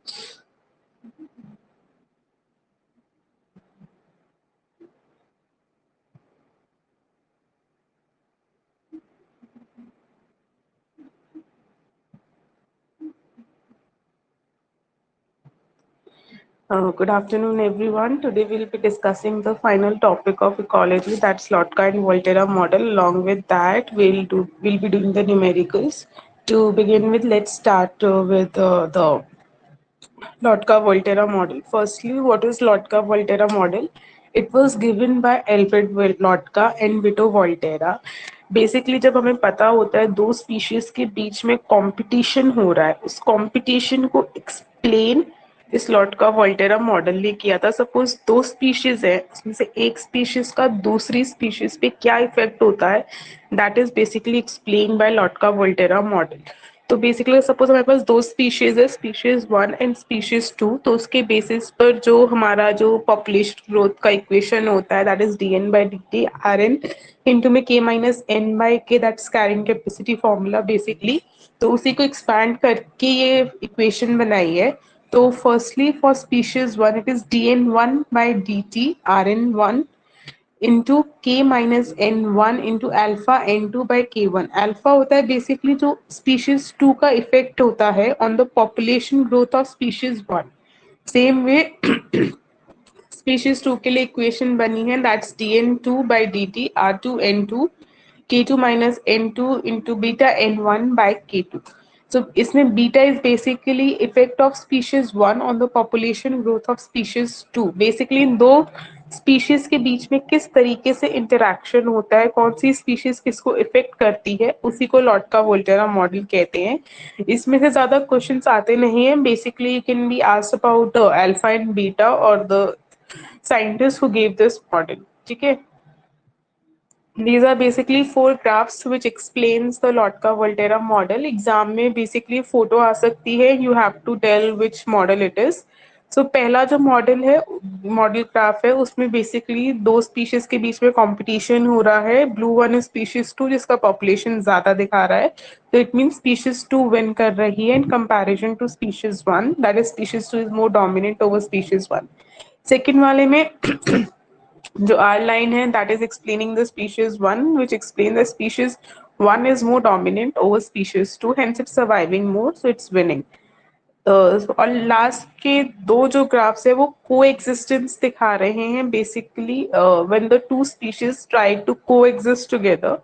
Good afternoon, everyone. Today we'll be discussing the final topic of ecology, that's Lotka and Volterra model. Along with that, we'll be doing the numericals. To begin with, let's start with the Lotka-Volterra model. Firstly, what is Lotka-Volterra model? It was given by Alfred Lotka and Vito Volterra. Basically जब हमें पता होता है दो species के बीच में competition हो रहा है, उस कंपटीशन को एक्सप्लेन इस लॉटका वोल्टेरा मॉडल ने किया था. सपोज दो स्पीशीज है, उसमें से एक स्पीशीज का दूसरी स्पीशीज पे क्या इफेक्ट होता है, that is basically explain by लॉटका Volterra model. तो बेसिकली सपोज हमारे पास दो स्पीशीज है, स्पीशीज 1 एंड स्पीशीज 2. तो उसके बेसिस पर जो हमारा जो पॉपुलेशन ग्रोथ का इक्वेशन होता है, that is dn by dt rn into में k माइनस एन बाई के, that's carrying capacity formula basically. तो उसी को एक्सपैंड करके ये इक्वेशन बनाई है. तो firstly for species 1 it is dn1 by dt rn1 into k minus n one into alpha n two by k one. Alpha होता है बेसिकली जो स्पीशीज 2 का इफेक्ट होता है on the population growth of species 1. Same way species 2 के लिए equation बनी है, that's dn2 by dt r2n2 k2 minus n2 into beta n1 by k2. So इसमें beta is basically effect of species 1 on the population growth of species 2. Basically इन दो species के बीच में किस तरीके से इंटरेक्शन होता है, कौन सी स्पीशीज किसको इफेक्ट करती है, उसी को लॉटका वोल्टेरा मॉडल कहते हैं. इसमें से ज्यादा क्वेश्चंस आते नहीं है. Basically you can be asked about alpha and beta और the scientist who gave this model. ठीक है. These are basically four graphs which explains the Lotka-Volterra model. Exam में basically फोटो आ सकती है, you have to tell which model it is. So पहला जो model है, model graph है, उसमें बेसिकली दो स्पीशीज के बीच में कंपटीशन हो रहा है. ब्लू वन इज स्पीशीज 2 जिसका पॉपुलेशन ज्यादा दिखा रहा है, तो इट मीन स्पीशीज 2 विन कर रही है in comparison to species 1, that is species 2 is more dominant over species 1. Second वाले में जो R line है, that is explaining the species 1, which explains the species 1 is more dominant over species 2, hence it's surviving more, so it's winning. और last के दो जो graphs है वो कोएग्जिस्टेंस दिखा रहे हैं. Basically when the two species try to coexist together,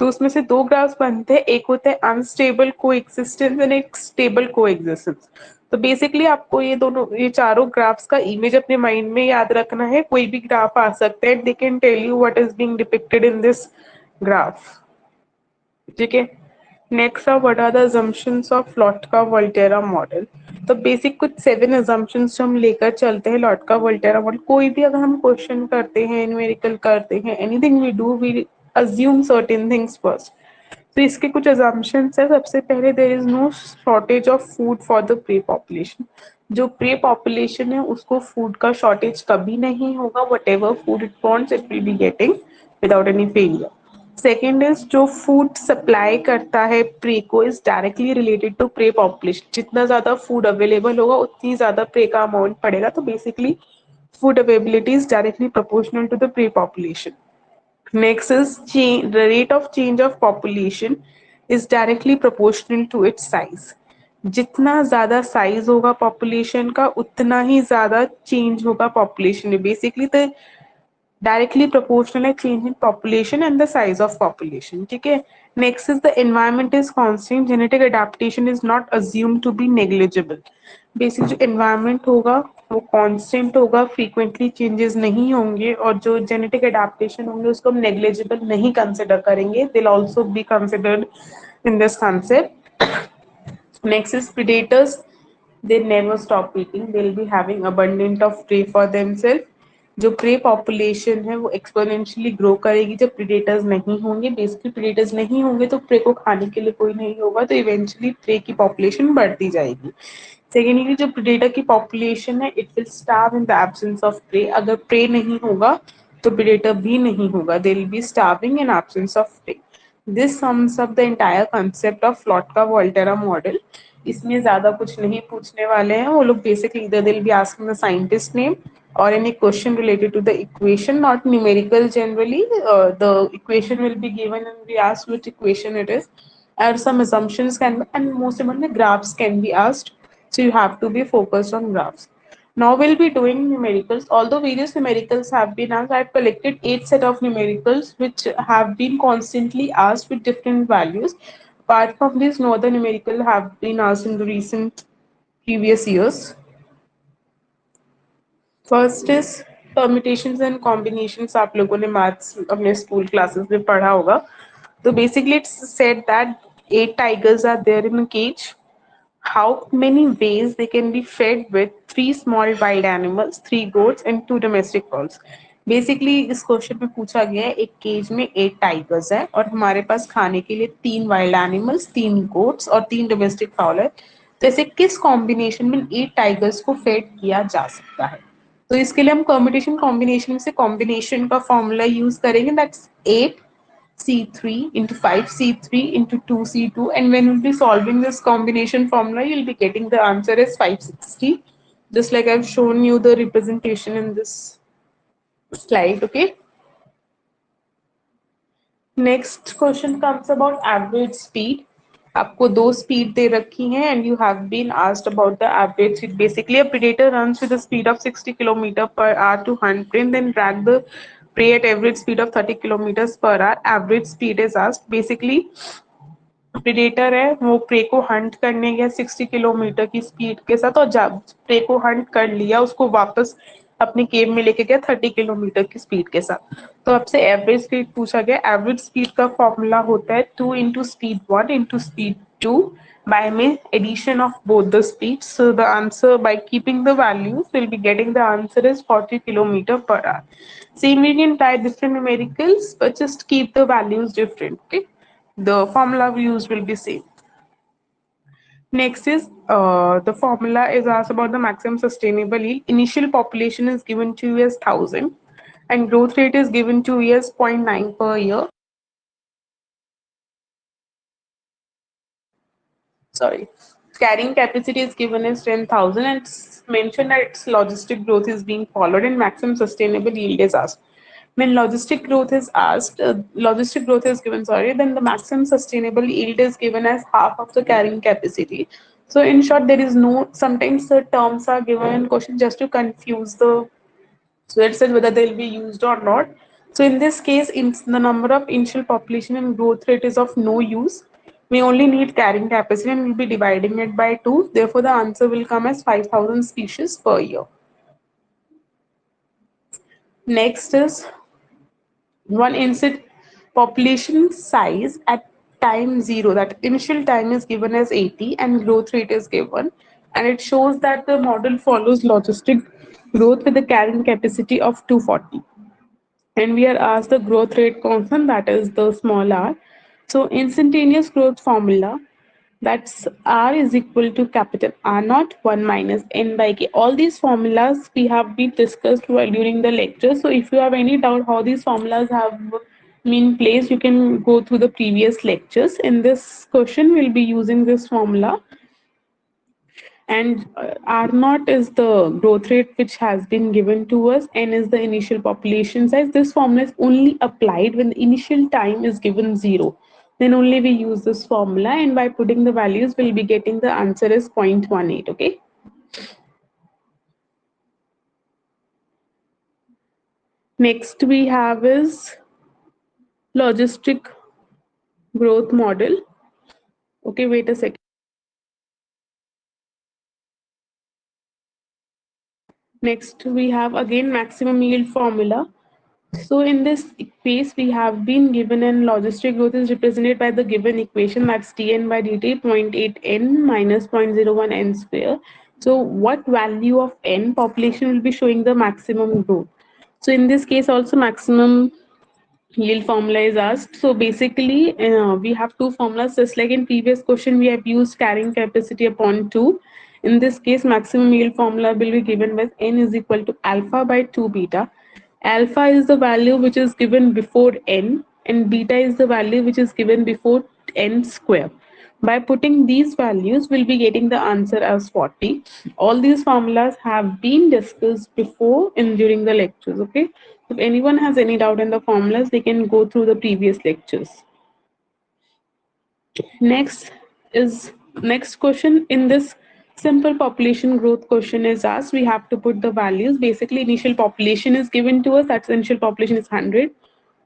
तो उसमें से दो ग्राफ्स बनते हैं, एक होता है अनस्टेबल कोएग्जिस्टेंस एंड एक स्टेबल कोएग्जिस्टेंस. तो बेसिकली आपको ये चारों ग्राफ्स का इमेज अपने माइंड में याद रखना है. कोई भी ग्राफ आ सकता है, they can tell you what is being depicted in this graph. ठीक है. Next are what are the assumptions of Lotka Volterra model. तो बेसिक कुछ 7 assumptions जो हम लेकर चलते हैं Lotka Volterra model. कोई भी अगर हम क्वेश्चन करते हैं, न्यूमेरिकल करते हैं, anything we do, we assume certain things first. तो इसके कुछ assumptions है. सबसे पहले there is no shortage of food for the prey population. जो प्रे पॉपुलेशन है उसको फूड का शॉर्टेज कभी नहीं होगा. Whatever food it wants it will be getting without any failure. Second is जो फूड सप्लाई करता है प्रे को is directly related to prey population. जितना ज्यादा फूड अवेलेबल होगा उतनी ज्यादा प्रे का अमाउंट पड़ेगा. तो basically food availability is directly proportional to the prey population. Next is the rate of change of population is directly proportional to its size. जितना ज्यादा साइज होगा पॉपुलेशन का उतना ही ज्यादा चेंज होगा पॉपुलेशन में. बेसिकली द directly proportional है change in population and the size of population. ठीक है. Next is the environment is constant, genetic adaptation is not assumed to be negligible. Basic जो environment होगा वो constant होगा, frequently changes नहीं होंगे, और जो genetic adaptation होंगे उसको हम negligible नहीं consider करेंगे. They'll also be considered in this concept. Next is predators. They never stop eating. They'll be having abundant of prey for themselves. जो प्रे पॉपुलेशन है वो एक्सपोनेंशियली ग्रो करेगी जब प्रीडेटर्स नहीं होंगे. बेसिकली प्रीडेटर्स नहीं होंगे तो प्रे को खाने के लिए कोई नहीं होगा, तो इवेंचुअली प्रे की पॉपुलेशन बढ़ती जाएगी. सेकेंडली जो प्रीडेटर की पॉपुलेशन है it will starve in the absence of prey. अगर प्रे नहीं होगा तो प्रीडेटर भी नहीं होगा. They will be starving in absence of prey. This sums up the entire concept of Lotka-Volterra model. इसमें ज्यादा कुछ नहीं पूछने वाले हैं वो लोग. Basically either they'll be asking the scientist name or any question related to the equation, not numerical generally. The equation will be given and we ask which equation it is, and some assumptions can be, and most importantly graphs can be asked, so you have to be focused on graphs. Now we'll be doing numericals. Although various numericals have been asked, I've collected 8 set of numericals which have been constantly asked with different values. Apart from this, no other numerical have been asked in the recent previous years. First is permutations and combinations. आप लोगों ने maths अपने school classes में पढ़ा होगा. तो basically it's said that 8 tigers are there in a cage. How many ways they can be fed with 3 small wild animals, 3 goats and 2 domestic fowls. Basically इस question में पूछा गया है एक केज में 8 टाइगर्स है और हमारे पास खाने के लिए 3 वाइल्ड एनिमल्स, 3 गोट्स और 3 डोमेस्टिक फाउल है. तो ऐसे किस कॉम्बिनेशन में 8 टाइगर्स को फेड किया जा सकता है. तो इसके लिए हम परम्यूटेशन कॉम्बिनेशन से कॉम्बिनेशन का फॉर्मूला यूज करेंगे. That's 8C3 into 5C3 into 2C2, and when we'll be solving this combination formula you'll be getting the answer as 560, just like I've shown you the representation in this slide. Okay, next question comes about average speed. आपको 2 speed दे रखी हैं and you have been asked about the average speed. Basically a predator runs with a speed of 60 km per hour to hunt prey, then drag the prey at average speed of 30 kilometers per hour. Average speed is asked. Basically predator है वो pray को Hunt करने गया 60 kilometre की speed के साथ, और जब प्रे को हंट कर लिया उसको वापस अपने केव में लेके गया 30 किलोमीटर की स्पीड के साथ. तो आपसे एवरेज स्पीड पूछा गया. एवरेज स्पीड का फॉर्मूला होता है 2 into speed 1 into speed 2 by mean addition of both the speeds. So the answer, by keeping the values, we'll be getting the answer is 40 kilometer per hour. Same we can try different numericals, but just keep the values different. Okay, the formula we use will be same. Next is the formula is asked about the maximum sustainable yield. Initial population is given to you as 1000 and growth rate is given to you as 0.9 per year. Sorry, carrying capacity is given as 10,000 and it's mentioned that its logistic growth is being followed and maximum sustainable yield is asked. When logistic growth is given, sorry, then the maximum sustainable yield is given as half of the carrying capacity. So in short, there is no, sometimes the terms are given in question just to confuse the sweats and whether they'll be used or not. So in this case, in the number of initial population and growth rate is of no use. We only need carrying capacity and we'll be dividing it by 2. Therefore, the answer will come as 5,000 species per year. Next is one insect population size at time 0. That initial time is given as 80 and growth rate is given. And it shows that the model follows logistic growth with a carrying capacity of 240. And we are asked the growth rate constant, that is the small r. So instantaneous growth formula, that's r is equal to capital R naught 1 minus n by k. All these formulas we have been discussed while during the lecture. So if you have any doubt how these formulas have been placed, you can go through the previous lectures. In this question, we'll be using this formula, and R naught is the growth rate which has been given to us, N is the initial population size. This formula is only applied when the initial time is given 0. Then only we use this formula, and by putting the values, we'll be getting the answer as 0.18. Okay. Next we have is logistic growth model. Okay, wait a second. Next we have again maximum yield formula. So in this case, we have been given an logistic growth is represented by the given equation, that's dn by dt 0.8n minus 0.01 n square. So what value of n population will be showing the maximum growth? So in this case also maximum yield formula is asked. So basically we have two formulas, just like in previous question we have used carrying capacity upon 2. In this case maximum yield formula will be given with n is equal to alpha by 2 beta. Alpha is the value which is given before n and beta is the value which is given before n square. By putting these values, we'll be getting the answer as 40. All these formulas have been discussed before in during the lectures. Okay. If anyone has any doubt in the formulas, they can go through the previous lectures. Next is next question in this simple population growth question is asked. We have to put the values. Basically, initial population is given to us. That's initial population is 100.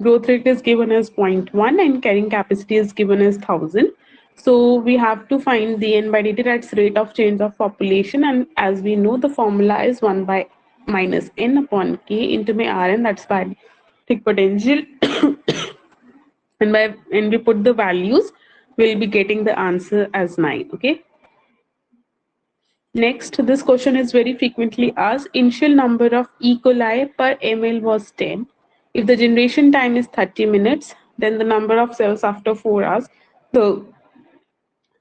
Growth rate is given as 0.1 and carrying capacity is given as 1000. So we have to find the n by dt, that's rate of change of population, and as we know the formula is 1 by minus n upon k into my Rn, that's barometric potential. And when we put the values, we'll be getting the answer as 9. Okay. Next, this question is very frequently asked. Initial number of E. coli per ml was 10. If the generation time is 30 minutes, then the number of cells after 4 hours. The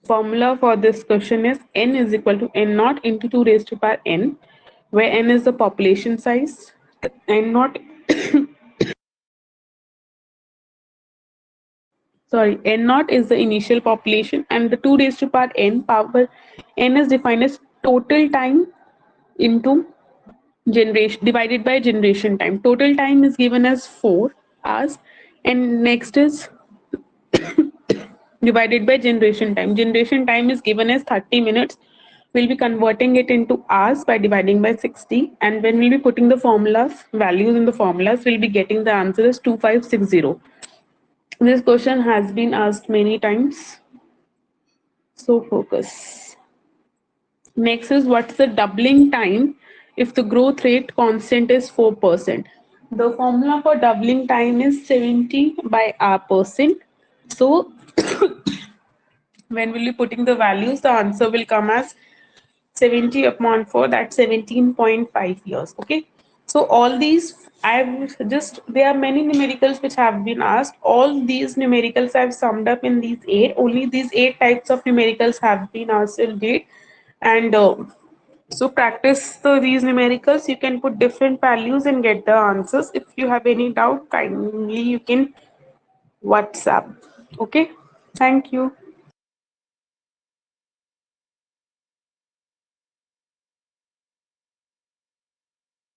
formula for this question is n is equal to n naught into 2 raised to power n, where n is the population size, n naught sorry, n naught is the initial population, and the 2 raised to power n is defined as total time into generation divided by generation time. Total time is given as 4 hours, and next is divided by generation time. Generation time is given as 30 minutes. We'll be converting it into hours by dividing by 60, and when we'll be putting the formulas values in the formulas, we'll be getting the answer as 2560. This question has been asked many times, so focus. Next is, what's the doubling time if the growth rate constant is 4%? The formula for doubling time is 70 by r percent. So when we'll be putting the values, the answer will come as 70 upon 4, that's 17.5 years. Okay. So all these, there are many numericals which have been asked. All these numericals I've summed up in these 8. Only these 8 types of numericals have been asked till date. And so practice these numericals. You can put different values and get the answers. If you have any doubt, kindly you can WhatsApp. Okay. Thank you.